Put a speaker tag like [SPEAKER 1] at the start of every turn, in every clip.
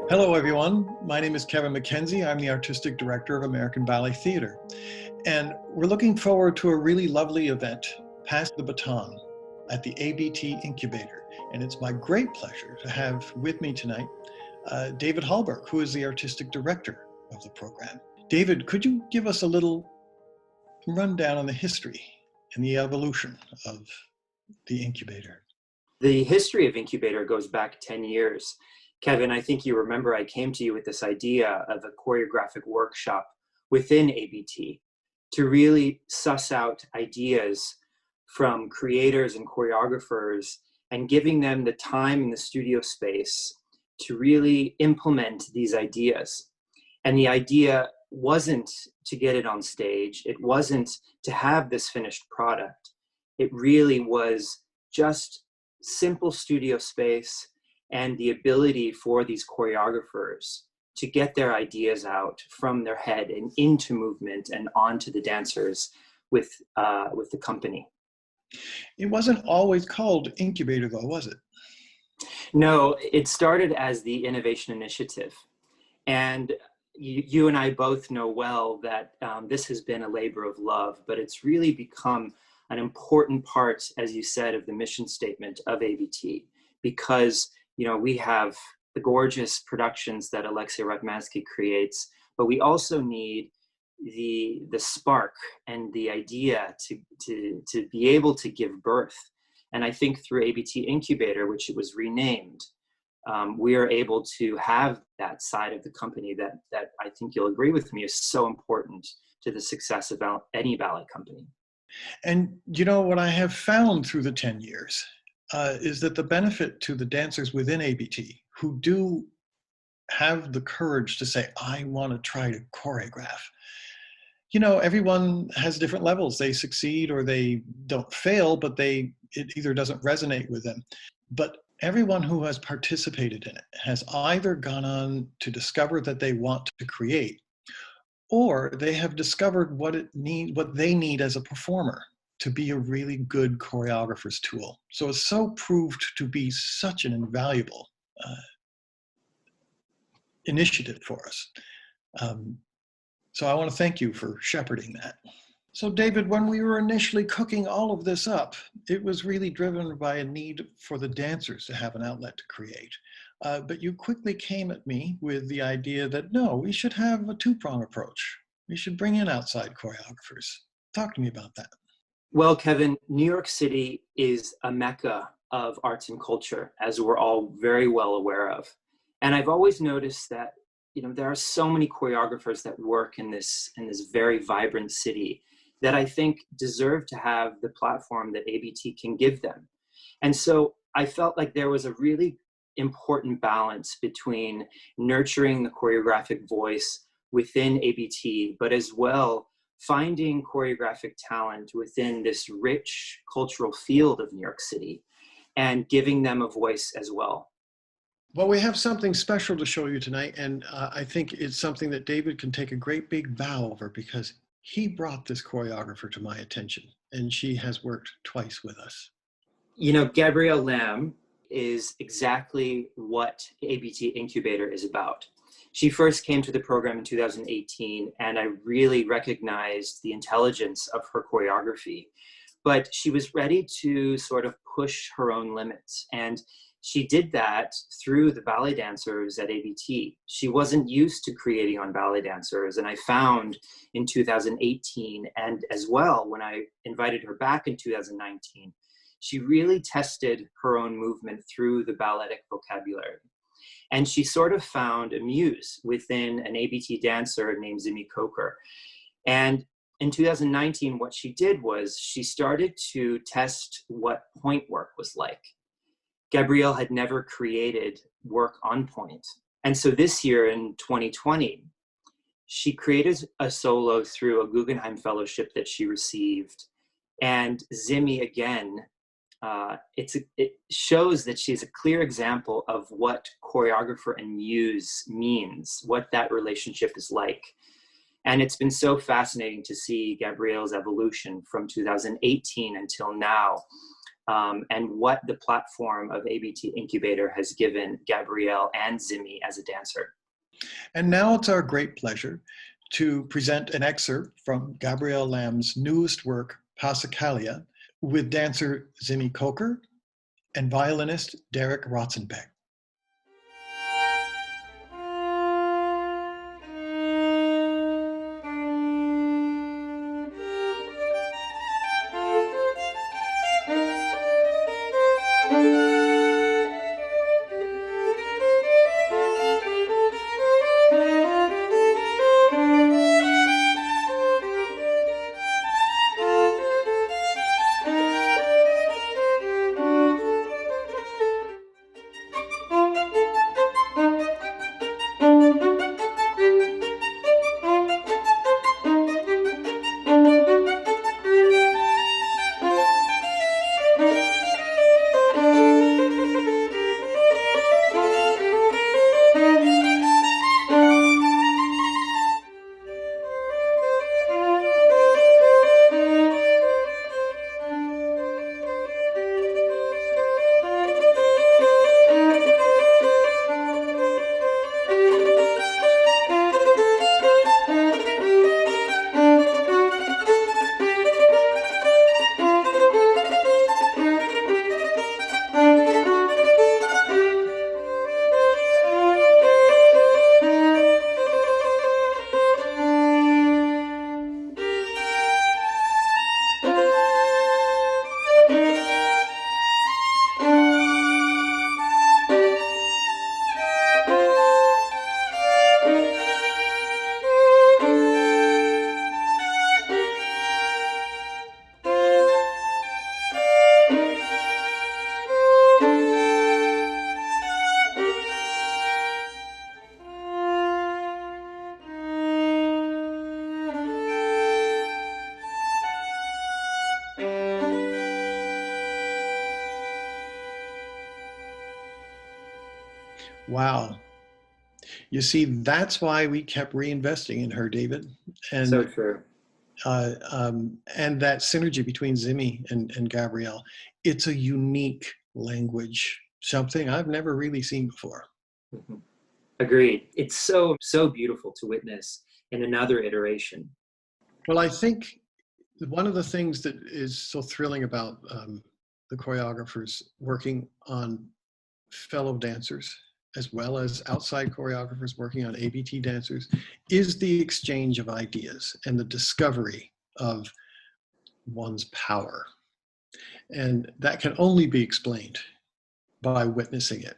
[SPEAKER 1] Hello, everyone. My name is Kevin McKenzie. I'm the Artistic Director of American Ballet Theater. And we're looking forward to a really lovely event, Pass the Baton, at the Abt Incubator. And it's my great pleasure to have with me tonight David Hallberg, who is the Artistic Director of the program. David, could you give us a little rundown on the history and the evolution of the Incubator?
[SPEAKER 2] The history of Incubator goes back 10 years. Kevin, I think you remember I came to you with this idea of a choreographic workshop within ABT to really suss out ideas from creators and choreographers and giving them the time and the studio space to really implement these ideas. And the idea wasn't to get it on stage. It wasn't to have this finished product. It really was just simple studio space and the ability for these choreographers to get their ideas out from their head and into movement and onto the dancers with the company.
[SPEAKER 1] It wasn't always called Incubator, though, was it?
[SPEAKER 2] No, it started as the Innovation Initiative. And you and I both know well that this has been a labor of love, but it's really become an important part, as you said, of the mission statement of ABT, because we have the gorgeous productions that Alexei Ratmansky creates, but we also need the spark and the idea to be able to give birth. And I think through ABT Incubator, which it was renamed, we are able to have that side of the company that I think you'll agree with me is so important to the success of any ballet company.
[SPEAKER 1] And what I have found through the 10 years is that the benefit to the dancers within ABT who do have the courage to say, I want to try to choreograph. Everyone has different levels. They succeed or they don't fail, but it either doesn't resonate with them. But everyone who has participated in it has either gone on to discover that they want to create, or they have discovered what they need as a performer to be a really good choreographer's tool. So it's so proved to be such an invaluable initiative for us. So I want to thank you for shepherding that. So David, when we were initially cooking all of this up, it was really driven by a need for the dancers to have an outlet to create. But you quickly came at me with the idea that, no, we should have a two-prong approach. We should bring in outside choreographers. Talk to me about that.
[SPEAKER 2] Well, Kevin, New York City is a mecca of arts and culture, as we're all very well aware of. And I've always noticed that, there are so many choreographers that work in this very vibrant city that I think deserve to have the platform that ABT can give them. And so I felt like there was a really important balance between nurturing the choreographic voice within ABT, but as well finding choreographic talent within this rich cultural field of New York City and giving them a voice as well.
[SPEAKER 1] Well, we have something special to show you tonight, and I think it's something that David can take a great big bow over because he brought this choreographer to my attention, and she has worked twice with us.
[SPEAKER 2] Gabrielle Lamb is exactly what ABT Incubator is about. She first came to the program in 2018, and I really recognized the intelligence of her choreography. But she was ready to sort of push her own limits. And she did that through the ballet dancers at ABT. She wasn't used to creating on ballet dancers. And I found in 2018, and as well when I invited her back in 2019, she really tested her own movement through the balletic vocabulary. And she sort of found a muse within an ABT dancer named Zimi Coker. And in 2019, what she did was she started to test what point work was like. Gabrielle had never created work on point. And so this year in 2020, she created a solo through a Guggenheim Fellowship that she received. And Zimi, again, it shows that she's a clear example of what choreographer and muse means, what that relationship is like. And it's been so fascinating to see Gabrielle's evolution from 2018 until now. and what the platform of Abt Incubator has given Gabrielle and Zimi as a dancer.
[SPEAKER 1] And now it's our great pleasure to present an excerpt from Gabrielle Lamb's newest work, Passacaglia, with dancer Zimi Coker and violinist Derek Rotzenbeck. Wow. You see, that's why we kept reinvesting in her, David. And
[SPEAKER 2] so true.
[SPEAKER 1] And that synergy between Zimi and Gabrielle, it's a unique language, something I've never really seen before.
[SPEAKER 2] Mm-hmm. Agreed. It's so beautiful to witness in another iteration.
[SPEAKER 1] Well, I think one of the things that is so thrilling about the choreographers working on fellow dancers, as well as outside choreographers working on ABT dancers, is the exchange of ideas and the discovery of one's power. And that can only be explained by witnessing it.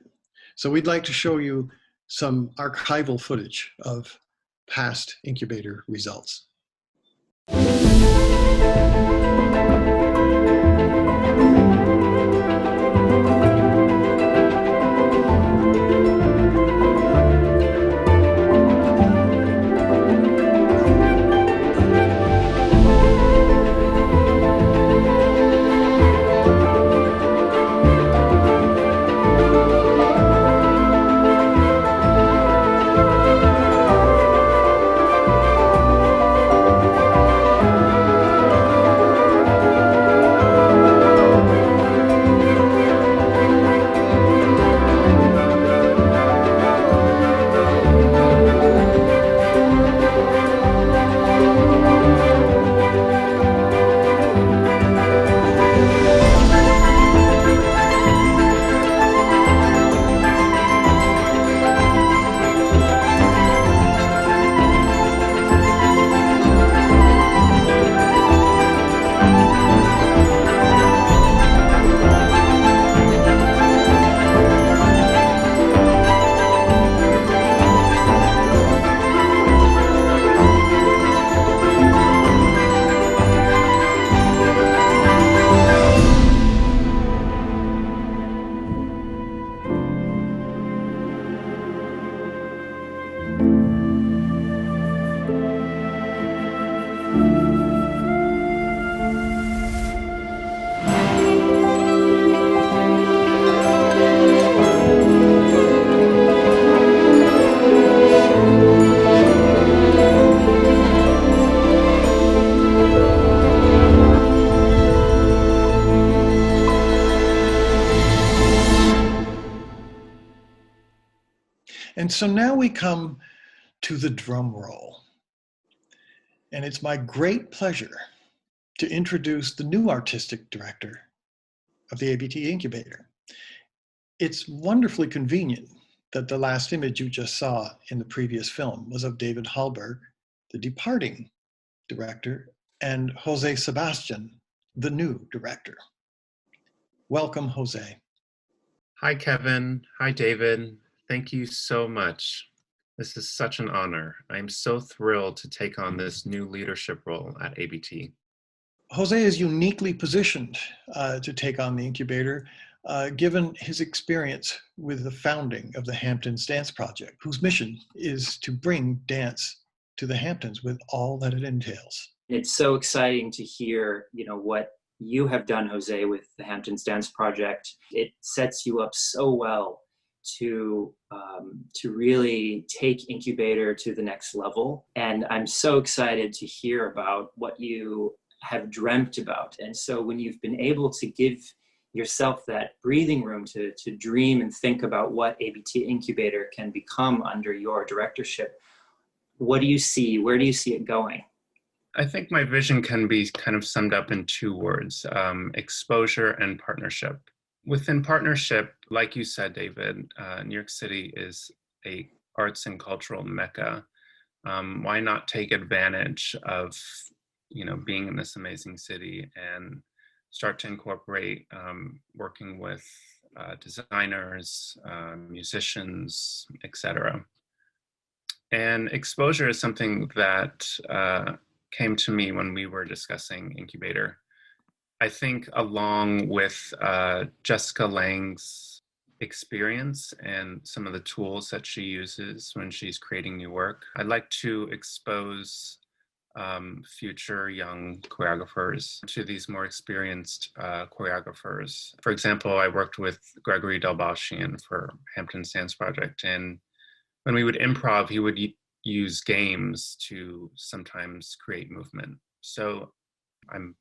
[SPEAKER 1] So we'd like to show you some archival footage of past incubator results. And so now we come to the drum roll. And it's my great pleasure to introduce the new artistic director of the ABT Incubator. It's wonderfully convenient that the last image you just saw in the previous film was of David Hallberg, the departing director, and Jose Sebastian, the new director. Welcome, Jose.
[SPEAKER 3] Hi, Kevin. Hi, David. Thank you so much. This is such an honor. I'm so thrilled to take on this new leadership role at ABT.
[SPEAKER 1] Jose is uniquely positioned to take on the incubator, given his experience with the founding of the Hamptons Dance Project, whose mission is to bring dance to the Hamptons with all that it entails.
[SPEAKER 2] It's so exciting to hear, what you have done, Jose, with the Hamptons Dance Project. It sets you up so well to really take Incubator to the next level. And I'm so excited to hear about what you have dreamt about. And so when you've been able to give yourself that breathing room to dream and think about what ABT Incubator can become under your directorship, what do you see? Where do you see it going?
[SPEAKER 3] I think my vision can be kind of summed up in two words, exposure and partnership. Within partnership, like you said, David, New York City is a arts and cultural mecca. Why not take advantage of being in this amazing city and start to incorporate working with designers, musicians, etc. And exposure is something that came to me when we were discussing Incubator. I think along with Jessica Lang's experience and some of the tools that she uses when she's creating new work, I'd like to expose future young choreographers to these more experienced choreographers. For example, I worked with Gregory Delbashian for Hamptons Dance Project, and when we would improv, he would use games to sometimes create movement. So I'm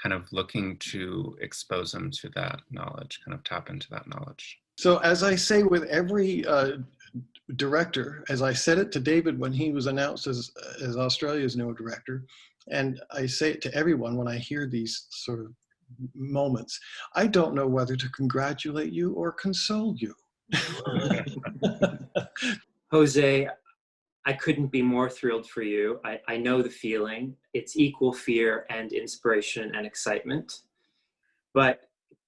[SPEAKER 3] kind of looking to expose them to that knowledge, kind of tap into that knowledge.
[SPEAKER 1] So as I say with every director, as I said it to David when he was announced as Australia's new director, and I say it to everyone when I hear these sort of moments, I don't know whether to congratulate you or console you.
[SPEAKER 2] Jose, I couldn't be more thrilled for you. I know the feeling. It's equal fear and inspiration and excitement. But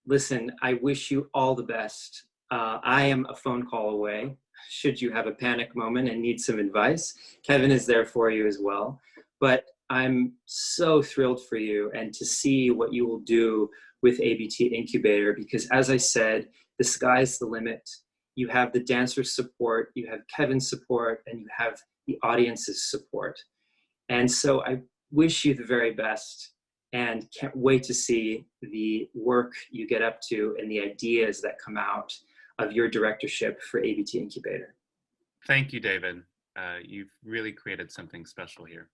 [SPEAKER 2] listen, I wish you all the best. I am a phone call away. Should you have a panic moment and need some advice, Kevin is there for you as well. But I'm so thrilled for you and to see what you will do with ABT Incubator, because as I said, the sky's the limit. You have the dancer's support, you have Kevin's support, and you have the audience's support. And so I wish you the very best and can't wait to see the work you get up to and the ideas that come out of your directorship for ABT Incubator.
[SPEAKER 3] Thank you, David. You've really created something special here.